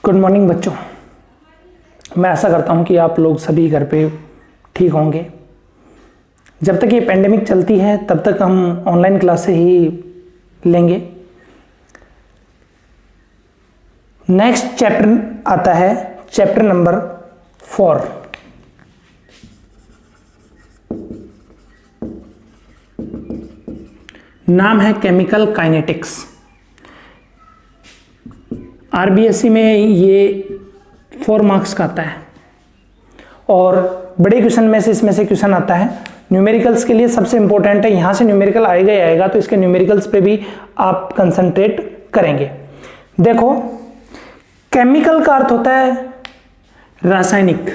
Good morning बच्चों। मैं आशा करता हूं कि आप लोग सभी घर पे ठीक होंगे। जब तक ये पेंडेमिक चलती है तब तक हम ऑनलाइन क्लासेस ही लेंगे। नेक्स्ट चैप्टर आता है चैप्टर नंबर 4। नाम है केमिकल काइनेटिक्स। आरबीएससी में ये 4 मार्क्स का आता है और बड़े क्वेश्चन में से इसमें से क्वेश्चन आता है। न्यूमेरिकल्स के लिए सबसे इंपॉर्टेंट है, यहां से न्यूमेरिकल आएगा ही आएगा, तो इसके न्यूमेरिकल्स पे भी आप कंसंट्रेट करेंगे। देखो, केमिकल का अर्थ होता है रासायनिक,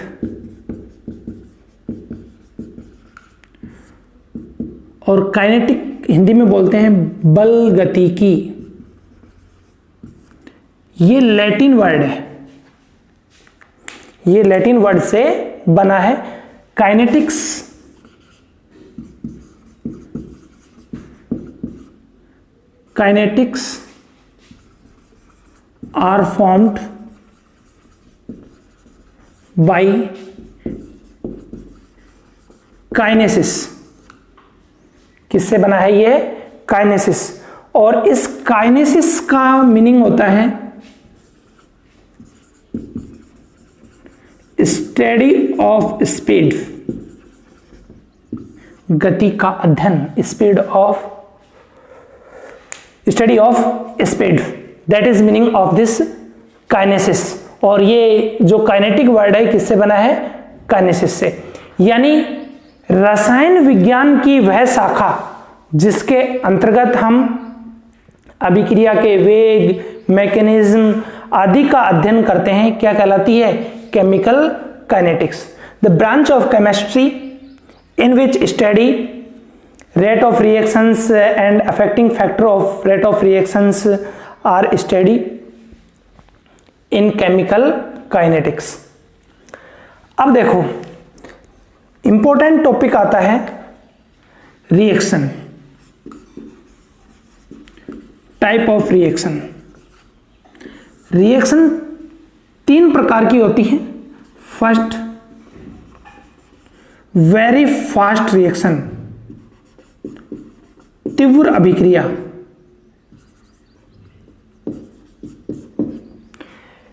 और काइनेटिक हिंदी में बोलते हैं बल गतिकी। ये लैटिन वर्ड है, ये लैटिन वर्ड से बना है। Kinetics kinetics are formed by kinesis. किससे बना है ये? काइनेसिस। और इस काइनेसिस का मीनिंग होता है स्टडी ऑफ स्पीड, गति का अध्ययन, speed of, study of speed, that is meaning of this kinesis. और ये जो काइनेटिक वर्ड है किससे बना है? काइनेसिस से। यानी रसायन विज्ञान की वह शाखा जिसके अंतर्गत हम अभिक्रिया के वेग, मैकेनिज्म आदि का अध्ययन करते हैं, क्या कहलाती है? Chemical kinetics. The branch of chemistry in which study rate of reactions and affecting factor of rate of reactions are studied in chemical kinetics। अब देखो, इंपॉर्टेंट टॉपिक आता है reaction, type of reaction. Reaction 3 प्रकार की होती है। First, very fast reaction, तीव्र अभिक्रिया।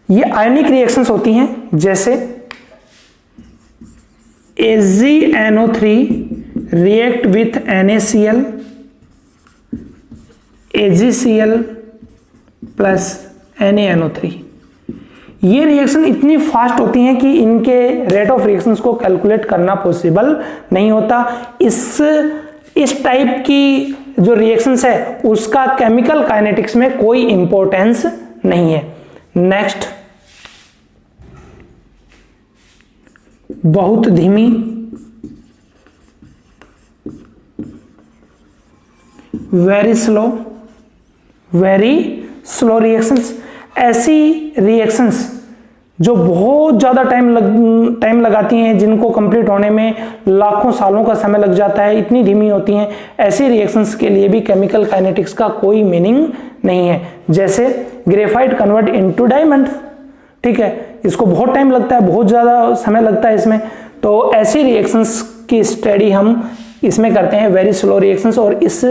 ये आयनिक रिएक्शंस होती हैं, जैसे AgNO3 react with NaCl, AgCl plus NaNO3। ये रिएक्शन इतनी फास्ट होती हैं कि इनके रेट ऑफ रिएक्शंस को कैलकुलेट करना पॉसिबल नहीं होता। इस टाइप की जो रिएक्शंस है उसका केमिकल काइनेटिक्स में कोई इंपॉर्टेंस नहीं है। नेक्स्ट, बहुत धीमी, वेरी स्लो रिएक्शंस। ऐसी रिएक्शंस जो बहुत ज़्यादा टाइम लगाती हैं, जिनको कंप्लीट होने में लाखों सालों का समय लग जाता है, इतनी धीमी होती हैं, ऐसी रिएक्शंस के लिए भी केमिकल काइनेटिक्स का कोई मीनिंग नहीं है। जैसे ग्रेफाइट कन्वर्ट इनटू डायमंड, ठीक है, इसको बहुत टाइम लगता है, बहुत ज़्यादा समय लगता है इसमें। तो ऐसी रिएक्शंस की स्टडी हम इसमें करते हैं, वेरी स्लो रिएक्शंस। और इस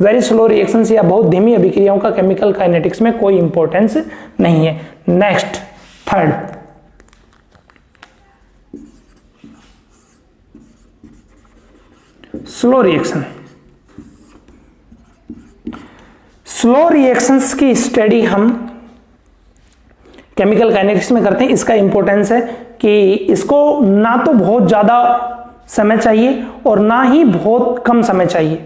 वेरी स्लो रिएक्शंस या बहुत धीमी अभिक्रियाओं का केमिकल काइनेटिक्स में कोई इंपॉर्टेंस नहीं है। Next, third, slow reaction. Slow reactions की स्टडी हम केमिकल काइनेटिक्स में करते हैं। इसका इंपॉर्टेंस है कि इसको ना तो बहुत ज्यादा समय चाहिए और ना ही बहुत कम समय चाहिए,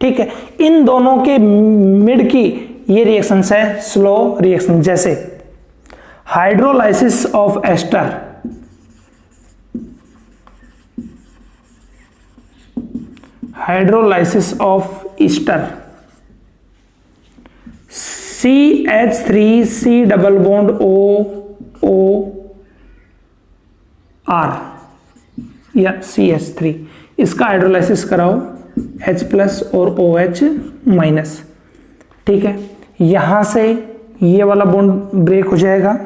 ठीक है। इन दोनों के मिड की ये रिएक्शंस है स्लो रिएक्शन। जैसे hydrolysis of ester, hydrolysis of ester, CH3C double bond OR या CH3, इसका हाइड्रोलाइसिस कराओ H+ और OH-, ठीक है। यहां से ये वाला बॉन्ड ब्रेक हो जाएगा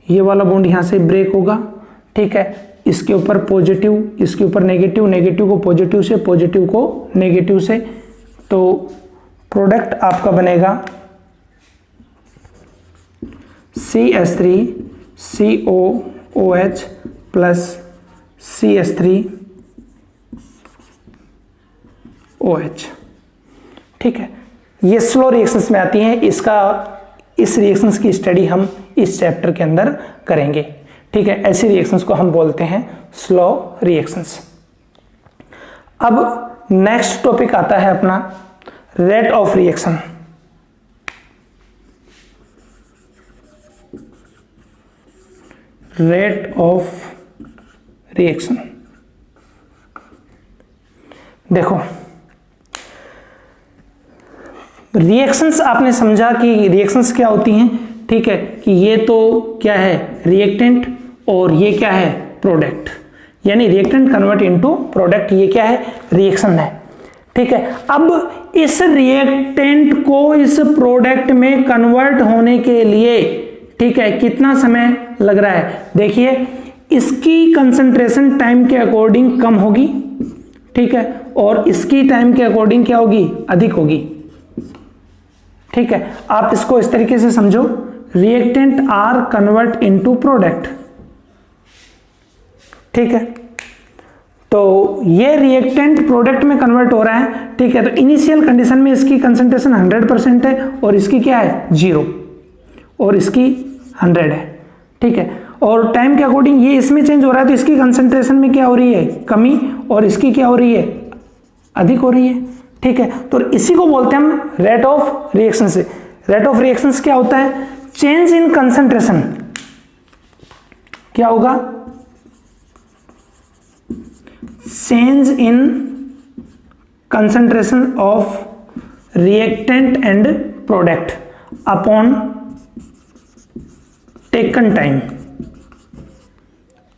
ये वाला बॉन्ड यहां से ब्रेक होगा, ठीक है, इसके ऊपर पॉजिटिव, इसके ऊपर नेगेटिव, नेगेटिव को पॉजिटिव से, पॉजिटिव को नेगेटिव से, तो प्रोडक्ट आपका बनेगा CH3COOH प्लस CH3OH, ठीक है। ये स्लो रिएक्शंस में आती हैं, इस रिएक्शंस की स्टडी हम इस चैप्टर के अंदर करेंगे, ठीक है। ऐसी रिएक्शंस को हम बोलते हैं स्लो रिएक्शंस। अब नेक्स्ट टॉपिक आता है अपना rate of reaction. Rate of reaction, देखो रिएक्शंस आपने समझा कि रिएक्शंस क्या होती हैं, ठीक है, कि ये तो क्या है रिएक्टेंट और ये क्या है प्रोडक्ट, यानी रिएक्टेंट कन्वर्ट इनटू प्रोडक्ट, ये क्या है रिएक्शन है, ठीक है। अब इस रिएक्टेंट को इस प्रोडक्ट में कन्वर्ट होने के लिए, ठीक है, कितना समय लग रहा है, देखिए इसकी कंसंट्रेशन टाइम के अकॉर्डिंग कम होगी, ठीक है, और इसकी टाइम के अकॉर्डिंग क्या होगी, अधिक होगी, ठीक है। आप इसको इस तरीके से समझो, reactant are convert into product, ठीक है, तो ये रिएक्टेंट प्रोडक्ट में कन्वर्ट हो रहा है, ठीक है। तो इनिशियल कंडीशन में इसकी कंसंट्रेशन 100% है और इसकी क्या है 0 और इसकी 100 है, ठीक है, और टाइम के अकॉर्डिंग ये इसमें चेंज हो रहा है, तो इसकी कंसंट्रेशन में क्या हो रही है कमी और इसकी क्या हो रही है अधिक हो रही है, ठीक है। तो इसी को बोलते हैं हम रेट ऑफ रिएक्शन से। रेट ऑफ रिएक्शन क्या होता है, चेंज इन कंसंट्रेशन, क्या होगा change in concentration of reactant and product upon taken time,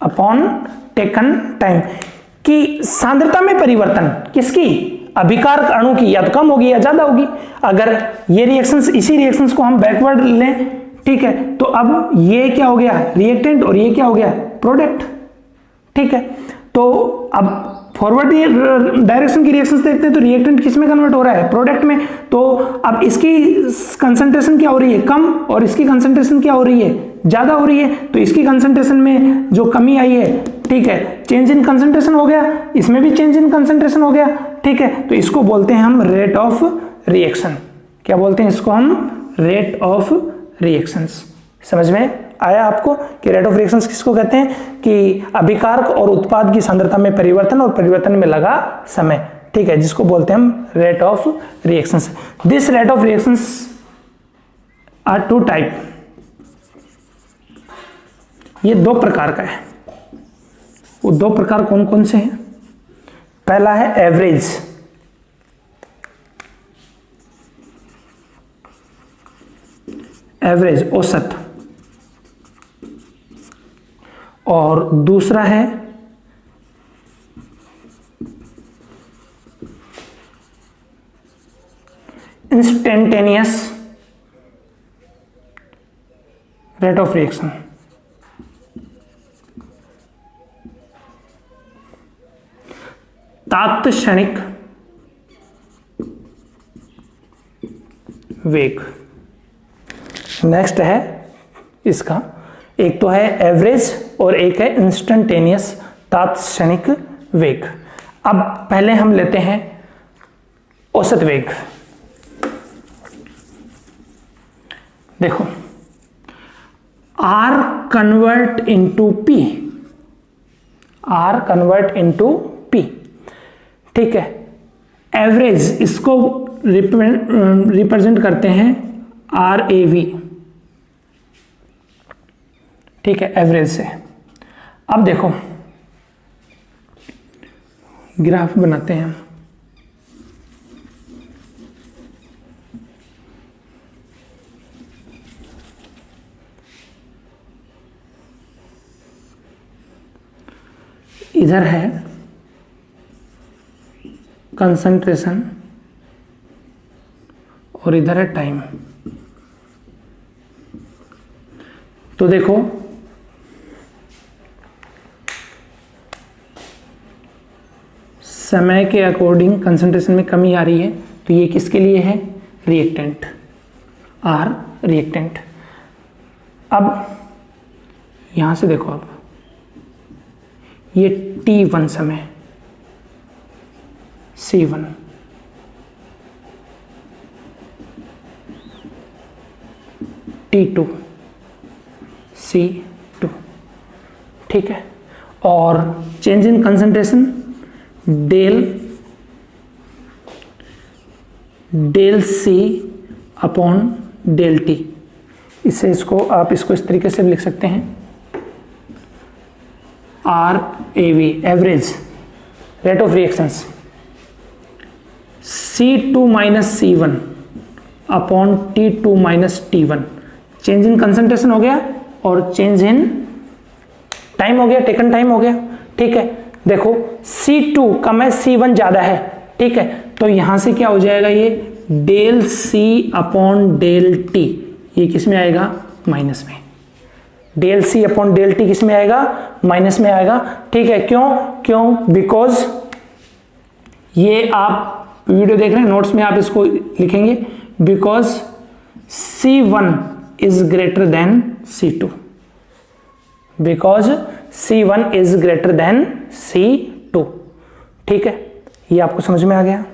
upon taken time, कि सांद्रता में परिवर्तन किसकी, अभिकारक अणु की, या तो कम होगी या ज्यादा होगी। अगर ये रिएक्शंस, इसी रिएक्शंस को हम बैकवर्ड लें, ठीक है, तो अब ये क्या हो गया रिएक्टेंट और ये क्या हो गया प्रोडक्ट, ठीक है। तो अब फॉरवर्ड डायरेक्शन की रिएक्शंस देखते हैं, तो रिएक्टेंट किस में कन्वर्ट हो रहा है प्रोडक्ट में, तो अब इसकी कंसंट्रेशन क्या हो रही है कम और इसकी कंसंट्रेशन क्या हो रही है ज्यादा हो रही है, तो इसकी कंसंट्रेशन में जो कमी आई है, ठीक है, चेंज इन कंसंट्रेशन हो गया, इसमें भी चेंज इन कंसंट्रेशन हो गया, ठीक है। तो इसको बोलते हैं हम रेट ऑफ रिएक्शन। क्या बोलते हैं इसको हम, रेट ऑफ रिएक्शंस। समझ में आया आपको कि रेट ऑफ रिएक्शंस किसको कहते हैं, कि अभिकारक और उत्पाद की सांद्रता में परिवर्तन और परिवर्तन में लगा समय, ठीक है, जिसको बोलते हैं हम rate of reactions. This rate of reactions are two type, ये दो प्रकार का है। वो दो प्रकार कौन कौन से हैं, पहला है एवरेज, एवरेज औसत, और दूसरा है इंस्टेंटेनियस रेट ऑफ रिएक्शन। तात्क्षणिक वेग। नेक्स्ट है इसका, एक तो है एवरेज और एक है इंस्टेंटेनियस तात्क्षणिक वेग। अब पहले हम लेते हैं औसत वेग। देखो, R convert into P, R convert into P, ठीक है। एवरेज इसको रिप्रेजेंट करते हैं RAV, ठीक है, एवरेज से। अब देखो ग्राफ बनाते हैं हम। इधर है कंसंट्रेशन और इधर है टाइम। तो देखो समय के अकॉर्डिंग कंसंट्रेशन में कमी आ रही है, तो ये किसके लिए है? Reactant, or reactant. अब यहां से देखो, अब ये T1 समय, C1, T2, C2, ठीक है। और change in concentration del C upon del T। इससे आप इसको इस तरीके से भी लिख सकते हैं, RAV, average rate of reactions, C2 minus C1 upon T2 minus T1। Change in concentration हो गया और चेंज इन टाइम हो गया, टेकन टाइम हो गया, ठीक है। देखो C2 कम है, C1 ज्यादा है, ठीक है, तो यहां से क्या हो जाएगा, ये del C upon del T, ये किस में आएगा? माइनस में। Del C upon del T किस में आएगा? माइनस में आएगा, ठीक है। क्यों? बिकॉज ये आप वीडियो देख रहे हैं, नोट्स में आप इसको लिखेंगे, because C1 is greater than C2, because C1 is greater than C2, ठीक है। ये आपको समझ में आ गया।